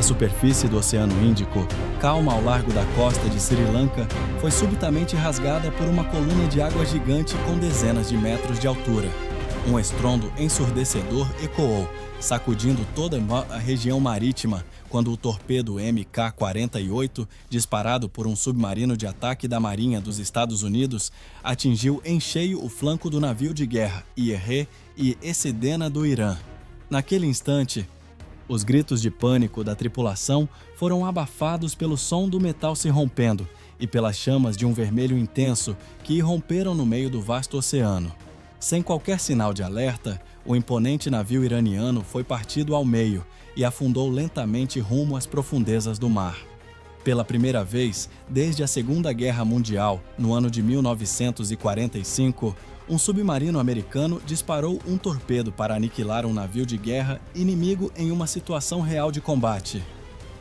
A superfície do Oceano Índico, calma ao largo da costa de Sri Lanka, foi subitamente rasgada por uma coluna de água gigante com dezenas de metros de altura. Um estrondo ensurdecedor ecoou, sacudindo toda a região marítima, quando o torpedo MK-48, disparado por um submarino de ataque da Marinha dos Estados Unidos, atingiu em cheio o flanco do navio de guerra IR e Esedena do Irã. Naquele instante, os gritos de pânico da tripulação foram abafados pelo som do metal se rompendo e pelas chamas de um vermelho intenso que irromperam no meio do vasto oceano. Sem qualquer sinal de alerta, o imponente navio iraniano foi partido ao meio e afundou lentamente rumo às profundezas do mar. Pela primeira vez desde a Segunda Guerra Mundial, no ano de 1945, um submarino americano disparou um torpedo para aniquilar um navio de guerra inimigo em uma situação real de combate.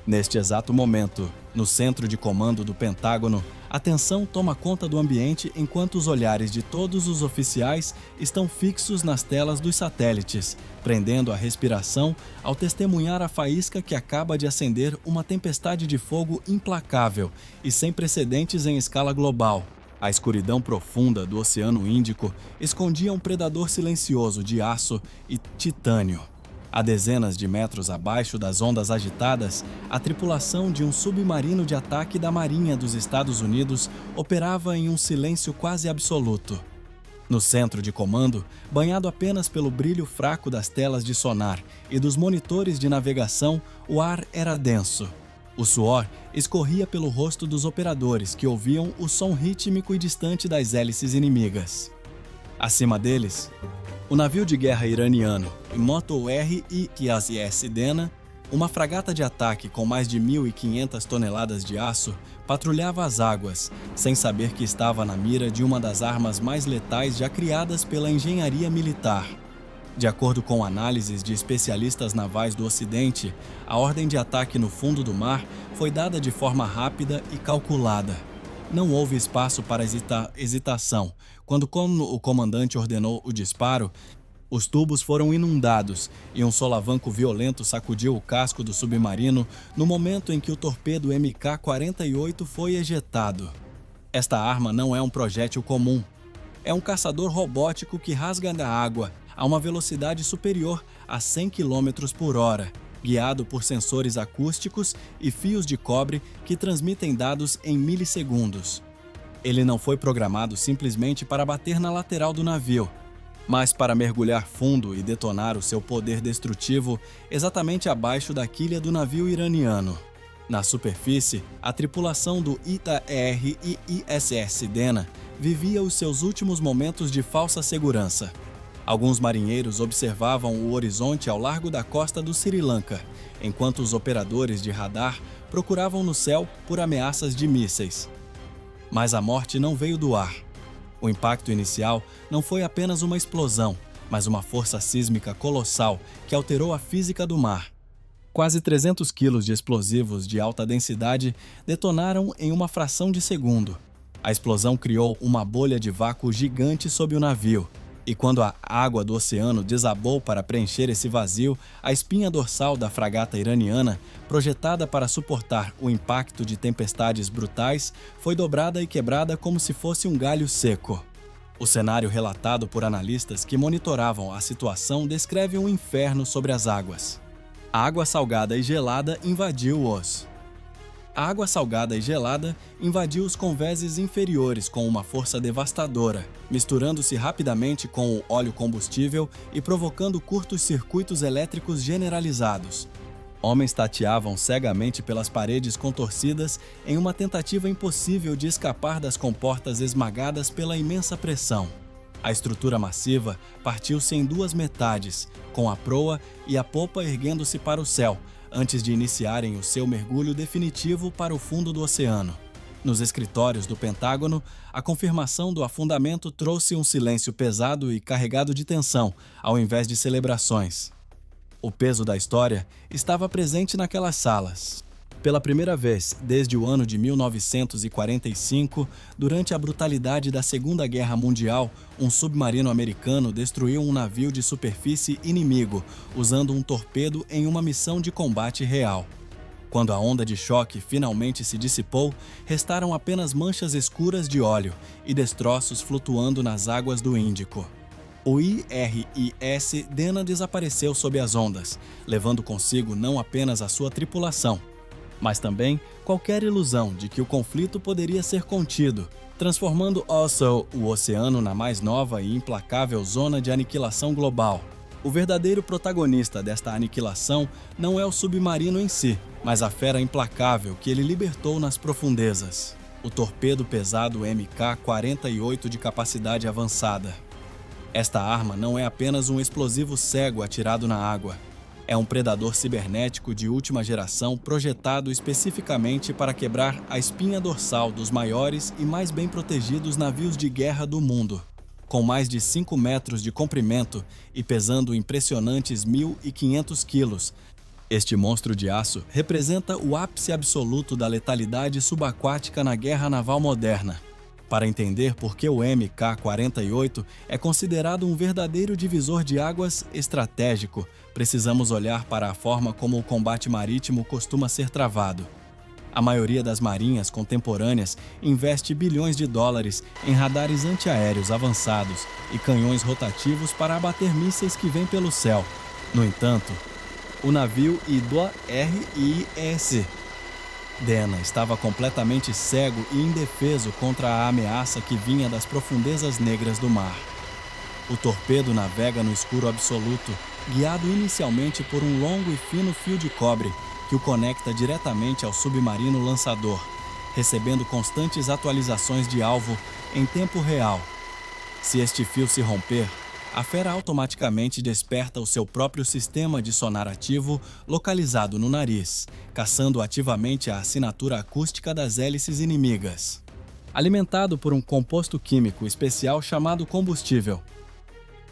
Neste exato momento, no centro de comando do Pentágono, a tensão toma conta do ambiente enquanto os olhares de todos os oficiais estão fixos nas telas dos satélites, prendendo a respiração ao testemunhar a faísca que acaba de acender uma tempestade de fogo implacável e sem precedentes em escala global. A escuridão profunda do Oceano Índico escondia um predador silencioso de aço e titânio. A dezenas de metros abaixo das ondas agitadas, a tripulação de um submarino de ataque da Marinha dos Estados Unidos operava em um silêncio quase absoluto. No centro de comando, banhado apenas pelo brilho fraco das telas de sonar e dos monitores de navegação, o ar era denso. O suor escorria pelo rosto dos operadores que ouviam o som rítmico e distante das hélices inimigas. Acima deles, o navio de guerra iraniano, Motor-R e Esedena, uma fragata de ataque com mais de 1.500 toneladas de aço, patrulhava as águas, sem saber que estava na mira de uma das armas mais letais já criadas pela engenharia militar. De acordo com análises de especialistas navais do Ocidente, a ordem de ataque no fundo do mar foi dada de forma rápida e calculada. Não houve espaço para hesitação. Quando o comandante ordenou o disparo, os tubos foram inundados e um solavanco violento sacudiu o casco do submarino no momento em que o torpedo MK-48 foi ejetado. Esta arma não é um projétil comum. É um caçador robótico que rasga a água a uma velocidade superior a 100 km por hora, guiado por sensores acústicos e fios de cobre que transmitem dados em milissegundos. Ele não foi programado simplesmente para bater na lateral do navio, mas para mergulhar fundo e detonar o seu poder destrutivo exatamente abaixo da quilha do navio iraniano. Na superfície, a tripulação do IR e Esedena vivia os seus últimos momentos de falsa segurança. Alguns marinheiros observavam o horizonte ao largo da costa do Sri Lanka, enquanto os operadores de radar procuravam no céu por ameaças de mísseis. Mas a morte não veio do ar. O impacto inicial não foi apenas uma explosão, mas uma força sísmica colossal que alterou a física do mar. Quase 300 quilos de explosivos de alta densidade detonaram em uma fração de segundo. A explosão criou uma bolha de vácuo gigante sob o navio. E quando a água do oceano desabou para preencher esse vazio, a espinha dorsal da fragata iraniana, projetada para suportar o impacto de tempestades brutais, foi dobrada e quebrada como se fosse um galho seco. O cenário relatado por analistas que monitoravam a situação descreve um inferno sobre as águas. A água salgada e gelada invadiu os convéses inferiores com uma força devastadora, misturando-se rapidamente com o óleo combustível e provocando curtos-circuitos elétricos generalizados. Homens tateavam cegamente pelas paredes contorcidas em uma tentativa impossível de escapar das comportas esmagadas pela imensa pressão. A estrutura massiva partiu-se em duas metades, com a proa e a popa erguendo-se para o céu, antes de iniciarem o seu mergulho definitivo para o fundo do oceano. Nos escritórios do Pentágono, a confirmação do afundamento trouxe um silêncio pesado e carregado de tensão, ao invés de celebrações. O peso da história estava presente naquelas salas. Pela primeira vez desde o ano de 1945, durante a brutalidade da Segunda Guerra Mundial, um submarino americano destruiu um navio de superfície inimigo, usando um torpedo em uma missão de combate real. Quando a onda de choque finalmente se dissipou, restaram apenas manchas escuras de óleo e destroços flutuando nas águas do Índico. O IRIS Dena desapareceu sob as ondas, levando consigo não apenas a sua tripulação, mas também qualquer ilusão de que o conflito poderia ser contido, transformando o oceano na mais nova e implacável zona de aniquilação global. O verdadeiro protagonista desta aniquilação não é o submarino em si, mas a fera implacável que ele libertou nas profundezas. O torpedo pesado MK-48 de capacidade avançada. Esta arma não é apenas um explosivo cego atirado na água. É um predador cibernético de última geração projetado especificamente para quebrar a espinha dorsal dos maiores e mais bem protegidos navios de guerra do mundo. Com mais de 5 metros de comprimento e pesando impressionantes 1.500 quilos, este monstro de aço representa o ápice absoluto da letalidade subaquática na guerra naval moderna. Para entender por que o MK-48 é considerado um verdadeiro divisor de águas estratégico, precisamos olhar para a forma como o combate marítimo costuma ser travado. A maioria das marinhas contemporâneas investe bilhões de dólares em radares antiaéreos avançados e canhões rotativos para abater mísseis que vêm pelo céu. No entanto, o navio IRIS Dena estava completamente cego e indefeso contra a ameaça que vinha das profundezas negras do mar. O torpedo navega no escuro absoluto, guiado inicialmente por um longo e fino fio de cobre que o conecta diretamente ao submarino lançador, recebendo constantes atualizações de alvo em tempo real. Se este fio se romper, a fera automaticamente desperta o seu próprio sistema de sonar ativo localizado no nariz, caçando ativamente a assinatura acústica das hélices inimigas. Alimentado por um composto químico especial chamado combustível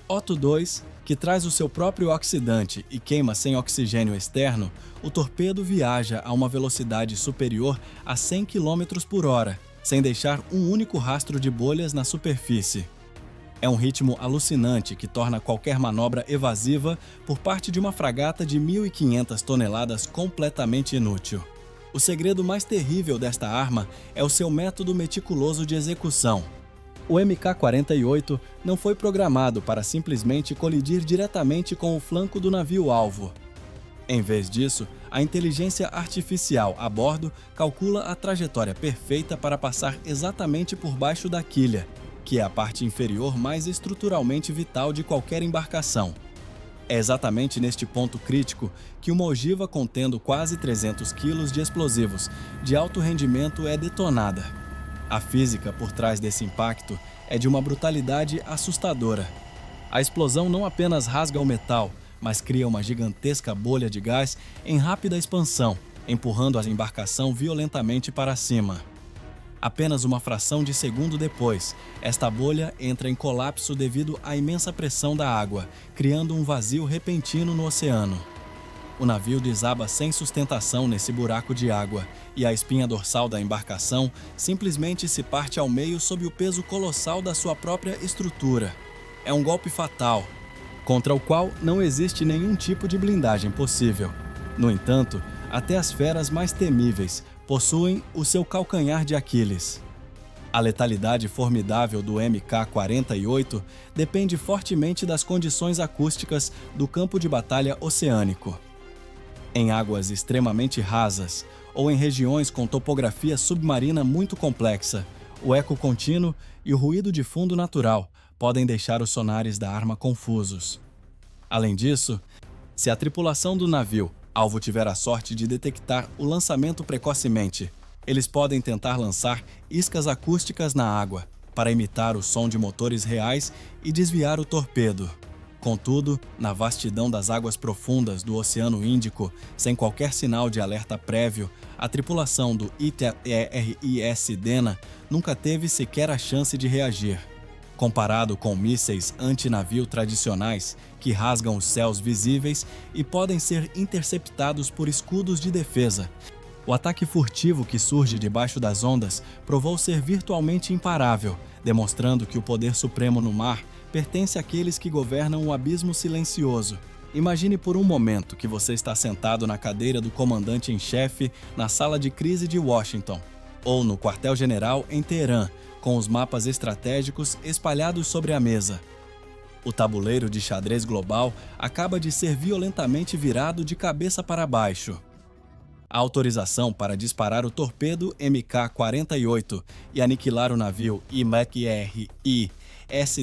O2, que traz o seu próprio oxidante e queima sem oxigênio externo, o torpedo viaja a uma velocidade superior a 100 km por hora, sem deixar um único rastro de bolhas na superfície. É um ritmo alucinante que torna qualquer manobra evasiva por parte de uma fragata de 1.500 toneladas completamente inútil. O segredo mais terrível desta arma é o seu método meticuloso de execução. O MK-48 não foi programado para simplesmente colidir diretamente com o flanco do navio-alvo. Em vez disso, a inteligência artificial a bordo calcula a trajetória perfeita para passar exatamente por baixo da quilha, que é a parte inferior mais estruturalmente vital de qualquer embarcação. É exatamente neste ponto crítico que uma ogiva contendo quase 300 kg de explosivos de alto rendimento é detonada. A física por trás desse impacto é de uma brutalidade assustadora. A explosão não apenas rasga o metal, mas cria uma gigantesca bolha de gás em rápida expansão, empurrando a embarcação violentamente para cima. Apenas uma fração de segundo depois, esta bolha entra em colapso devido à imensa pressão da água, criando um vazio repentino no oceano. O navio desaba sem sustentação nesse buraco de água, e a espinha dorsal da embarcação simplesmente se parte ao meio sob o peso colossal da sua própria estrutura. É um golpe fatal, contra o qual não existe nenhum tipo de blindagem possível. No entanto, até as feras mais temíveis possuem o seu calcanhar de Aquiles. A letalidade formidável do MK-48 depende fortemente das condições acústicas do campo de batalha oceânico. Em águas extremamente rasas ou em regiões com topografia submarina muito complexa, o eco contínuo e o ruído de fundo natural podem deixar os sonares da arma confusos. Além disso, se a tripulação do navio alvo tiver a sorte de detectar o lançamento precocemente, eles podem tentar lançar iscas acústicas na água para imitar o som de motores reais e desviar o torpedo. Contudo, na vastidão das águas profundas do Oceano Índico, sem qualquer sinal de alerta prévio, a tripulação do IRIS Dena nunca teve sequer a chance de reagir. Comparado com mísseis antinavio tradicionais, que rasgam os céus visíveis e podem ser interceptados por escudos de defesa, o ataque furtivo que surge debaixo das ondas provou ser virtualmente imparável, demonstrando que o poder supremo no mar pertence àqueles que governam o abismo silencioso. Imagine por um momento que você está sentado na cadeira do comandante em chefe na sala de crise de Washington, ou no quartel-general em Teherã, com os mapas estratégicos espalhados sobre a mesa. O tabuleiro de xadrez global acaba de ser violentamente virado de cabeça para baixo. A autorização para disparar o torpedo MK-48 e aniquilar o navio IMEC-R-I-S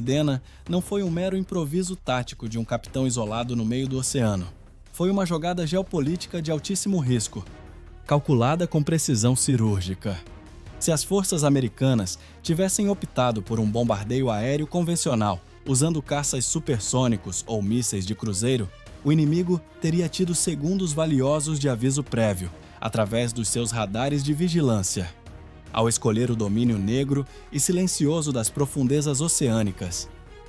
Dena não foi um mero improviso tático de um capitão isolado no meio do oceano. Foi uma jogada geopolítica de altíssimo risco, calculada com precisão cirúrgica. Se as forças americanas tivessem optado por um bombardeio aéreo convencional, usando caças supersônicos ou mísseis de cruzeiro, o inimigo teria tido segundos valiosos de aviso prévio, através dos seus radares de vigilância. Ao escolher o domínio negro e silencioso das profundezas oceânicas,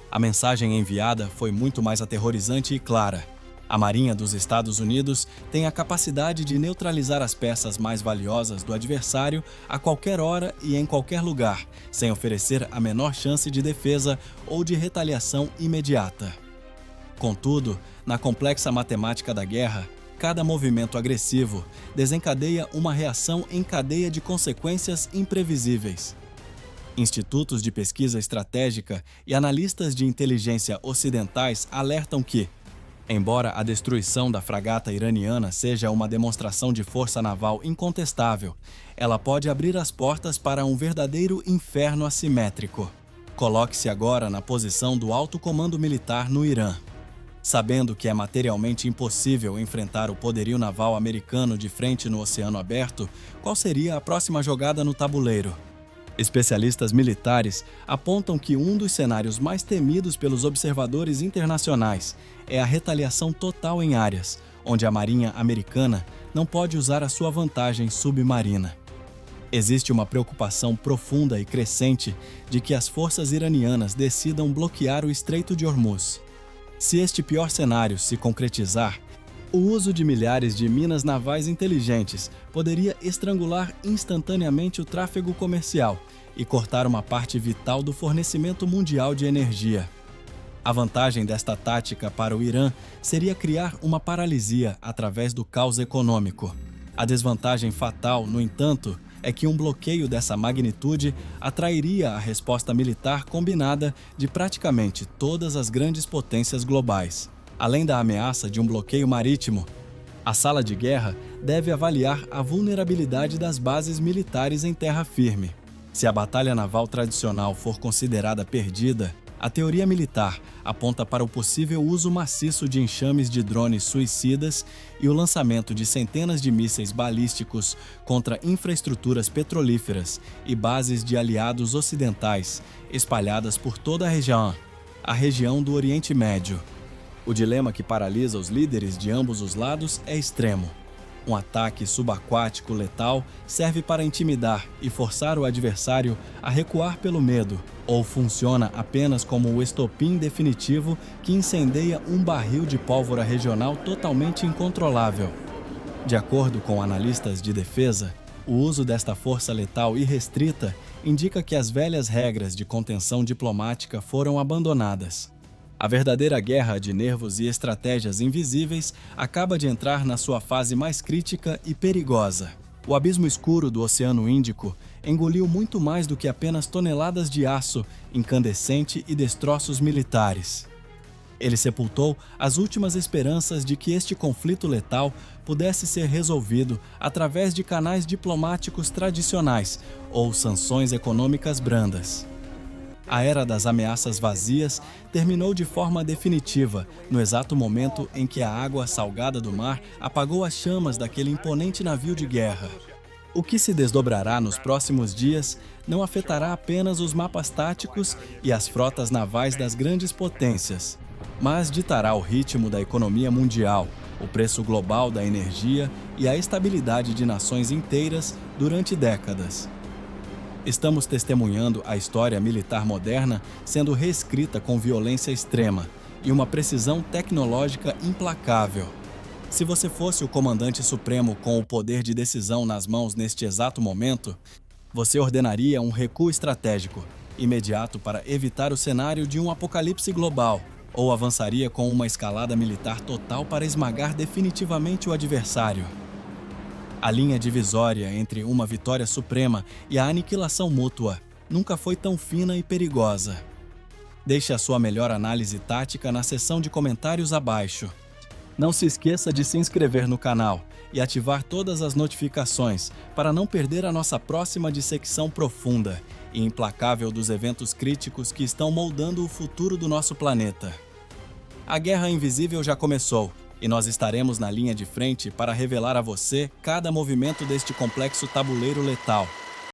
a mensagem enviada foi muito mais aterrorizante e clara. A Marinha dos Estados Unidos tem a capacidade de neutralizar as peças mais valiosas do adversário a qualquer hora e em qualquer lugar, sem oferecer a menor chance de defesa ou de retaliação imediata. Contudo, na complexa matemática da guerra, cada movimento agressivo desencadeia uma reação em cadeia de consequências imprevisíveis. Institutos de pesquisa estratégica e analistas de inteligência ocidentais alertam que, embora a destruição da fragata iraniana seja uma demonstração de força naval incontestável, ela pode abrir as portas para um verdadeiro inferno assimétrico. Coloque-se agora na posição do alto comando militar no Irã. Sabendo que é materialmente impossível enfrentar o poderio naval americano de frente no oceano aberto, qual seria a próxima jogada no tabuleiro? Especialistas militares apontam que um dos cenários mais temidos pelos observadores internacionais é a retaliação total em áreas onde a Marinha americana não pode usar a sua vantagem submarina. Existe uma preocupação profunda e crescente de que as forças iranianas decidam bloquear o Estreito de Hormuz. Se este pior cenário se concretizar, o uso de milhares de minas navais inteligentes poderia estrangular instantaneamente o tráfego comercial e cortar uma parte vital do fornecimento mundial de energia. A vantagem desta tática para o Irã seria criar uma paralisia através do caos econômico. A desvantagem fatal, no entanto, é que um bloqueio dessa magnitude atrairia a resposta militar combinada de praticamente todas as grandes potências globais. Além da ameaça de um bloqueio marítimo, a sala de guerra deve avaliar a vulnerabilidade das bases militares em terra firme. Se a batalha naval tradicional for considerada perdida, a teoria militar aponta para o possível uso maciço de enxames de drones suicidas e o lançamento de centenas de mísseis balísticos contra infraestruturas petrolíferas e bases de aliados ocidentais espalhadas por toda a região do Oriente Médio. O dilema que paralisa os líderes de ambos os lados é extremo. Um ataque subaquático letal serve para intimidar e forçar o adversário a recuar pelo medo, ou funciona apenas como o estopim definitivo que incendeia um barril de pólvora regional totalmente incontrolável. De acordo com analistas de defesa, o uso desta força letal irrestrita indica que as velhas regras de contenção diplomática foram abandonadas. A verdadeira guerra de nervos e estratégias invisíveis acaba de entrar na sua fase mais crítica e perigosa. O abismo escuro do Oceano Índico engoliu muito mais do que apenas toneladas de aço incandescente e destroços militares. Ele sepultou as últimas esperanças de que este conflito letal pudesse ser resolvido através de canais diplomáticos tradicionais ou sanções econômicas brandas. A era das ameaças vazias terminou de forma definitiva no exato momento em que a água salgada do mar apagou as chamas daquele imponente navio de guerra. O que se desdobrará nos próximos dias não afetará apenas os mapas táticos e as frotas navais das grandes potências, mas ditará o ritmo da economia mundial, o preço global da energia e a estabilidade de nações inteiras durante décadas. Estamos testemunhando a história militar moderna sendo reescrita com violência extrema e uma precisão tecnológica implacável. Se você fosse o comandante supremo com o poder de decisão nas mãos neste exato momento, você ordenaria um recuo estratégico, imediato para evitar o cenário de um apocalipse global. ou avançaria com uma escalada militar total para esmagar definitivamente o adversário. A linha divisória entre uma vitória suprema e a aniquilação mútua nunca foi tão fina e perigosa. Deixe a sua melhor análise tática na seção de comentários abaixo. Não se esqueça de se inscrever no canal e ativar todas as notificações para não perder a nossa próxima dissecção profunda e implacável dos eventos críticos que estão moldando o futuro do nosso planeta. A Guerra Invisível já começou e nós estaremos na linha de frente para revelar a você cada movimento deste complexo tabuleiro letal.